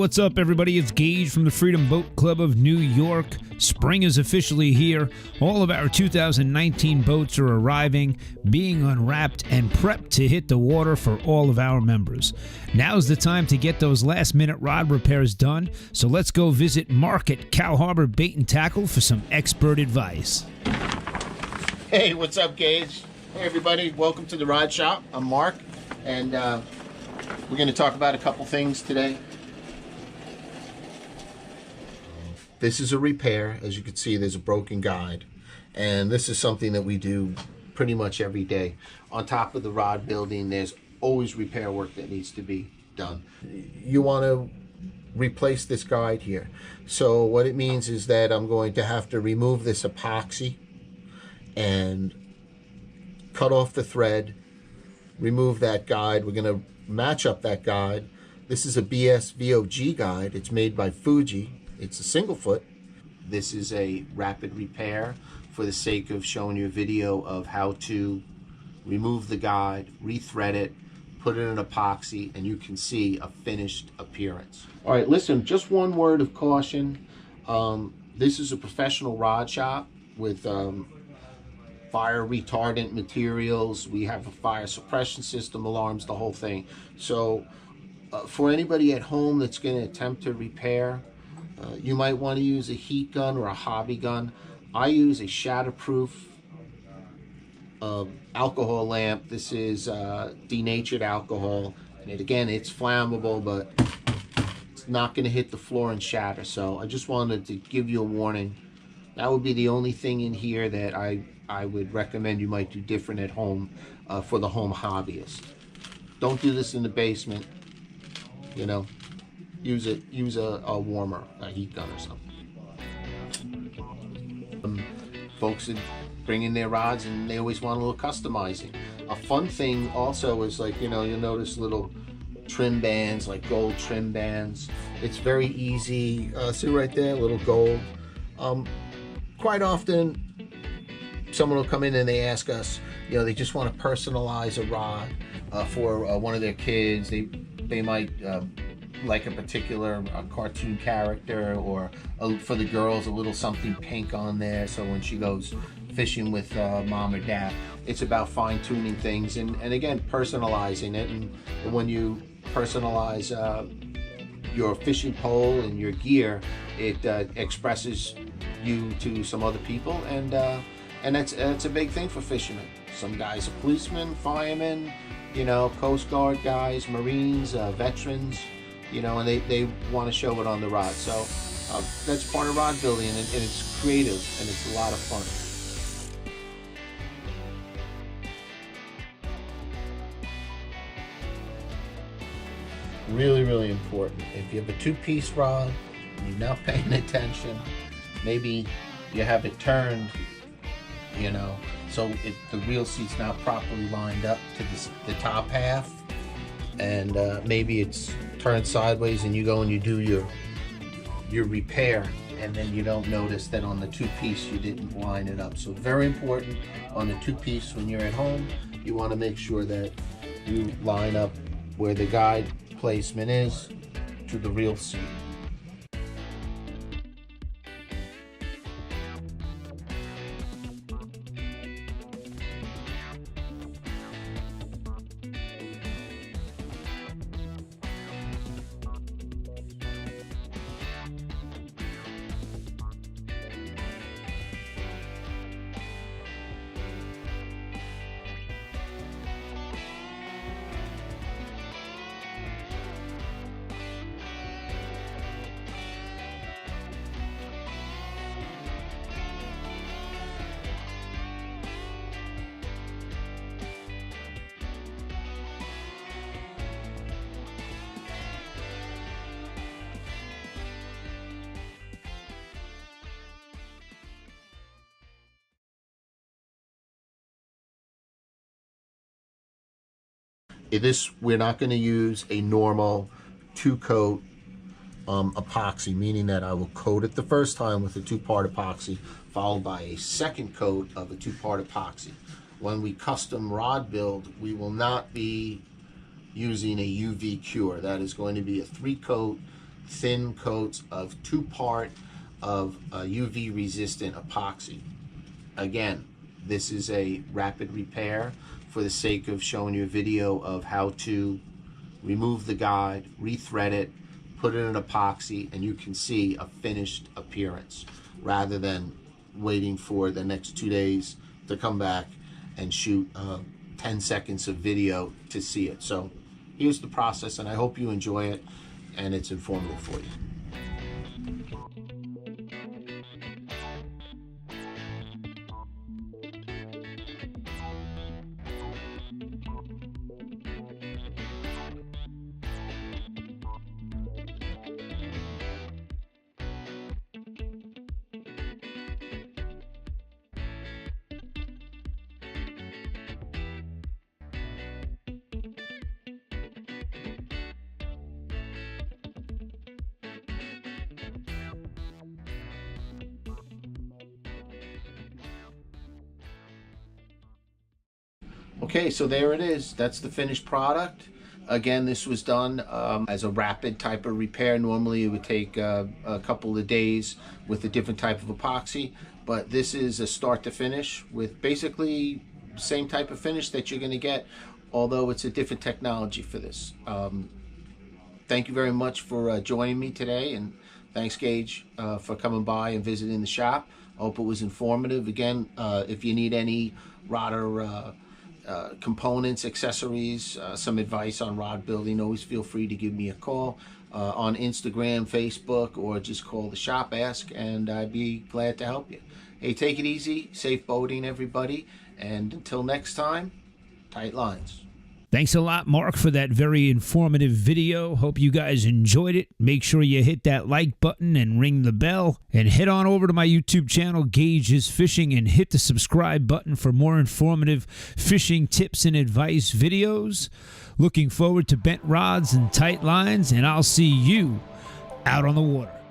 what's up, everybody? It's Gage from the Freedom Boat Club of New York. Spring is officially here. All of our 2019 boats are arriving, being unwrapped, and prepped to hit the water for all of our members. Now's the time to get those last-minute rod repairs done, so let's go visit Mark at Cow Harbor Bait and Tackle for some expert advice. Hey, what's up, Gage? Hey, everybody. Welcome to the Rod Shop. I'm Mark, and we're going to talk about a couple things today. This is a repair. As you can see, there's a broken guide, and this is something that we do pretty much every day. On top of the rod building, there's always repair work that needs to be done. You want to replace this guide here. So what it means is that I'm going to have to remove this epoxy and cut off the thread, remove that guide. We're going to match up that guide. This is a BS VOG guide. It's made by Fuji. It's a single foot. This is a rapid repair for the sake of showing you a video of how to remove the guide, rethread it, put it in epoxy, and you can see a finished appearance. All right, listen, just one word of caution. This is a professional rod shop with fire retardant materials. We have a fire suppression system, alarms, the whole thing. So for anybody at home that's going to attempt to repair, you might want to use a heat gun or a hobby gun. I use a shatterproof alcohol lamp. This is denatured alcohol, and again, it's flammable, but it's not going to hit the floor and shatter. So I just wanted to give you a warning. That would be the only thing in here that I would recommend you might do different at home for the home hobbyist. Don't do this in the basement. You know, use a warmer, a heat gun or something. Folks that bring in their rods and they always want a little customizing. A fun thing also is, like, you know, you'll notice little trim bands, like gold trim bands. It's very easy. See right there, little gold. Quite often, someone will come in and they ask us, you know, they just want to personalize a rod for one of their kids. They might like a particular cartoon character, or for the girls, a little something pink on there, so when she goes fishing with mom or dad. It's about fine-tuning things and again, personalizing it. And when you personalize your fishing pole and your gear, it expresses you to some other people, and that's a big thing for fishermen. Some guys are policemen, firemen, you know, Coast Guard guys, Marines, veterans, you know, and they want to show it on the rod. So that's part of rod building, and it's creative, and it's a lot of fun. Really, really important. If you have a two-piece rod, you're not paying attention, maybe you have it turned, you know, so the reel seat's not properly lined up to the top half, and maybe it's turned sideways, and you go and you do your repair, and then you don't notice that on the two-piece you didn't line it up. So very important on the two-piece when you're at home, you want to make sure that you line up where the guide placement is to the reel seat. We're not going to use a normal two-coat epoxy, meaning that I will coat it the first time with a two-part epoxy, followed by a second coat of a two-part epoxy. When we custom rod build, we will not be using a UV cure. That is going to be a 3-coat thin coats of 2-part of UV resistant epoxy. Again, this is a rapid repair for the sake of showing you a video of how to remove the guide, rethread it, put it in epoxy, and you can see a finished appearance rather than waiting for the next 2 days to come back and shoot 10 seconds of video to see it. So here's the process, and I hope you enjoy it and it's informative for you. Okay, so there it is. That's the finished product. Again, this was done as a rapid type of repair. Normally it would take a couple of days with a different type of epoxy, but this is a start to finish with basically same type of finish that you're going to get, although it's a different technology for this. Thank you very much for joining me today, and thanks, Gage, for coming by and visiting the shop. I hope it was informative. Again, if you need any rod or components, accessories, some advice on rod building, always feel free to give me a call on Instagram, Facebook, or just call the shop, ask, and I'd be glad to help you. Hey, take it easy, safe boating, everybody, and until next time, tight lines. Thanks a lot, Mark, for that very informative video. Hope you guys enjoyed it. Make sure you hit that like button and ring the bell. And head on over to my YouTube channel, Gage's Fishing, and hit the subscribe button for more informative fishing tips and advice videos. Looking forward to bent rods and tight lines, and I'll see you out on the water.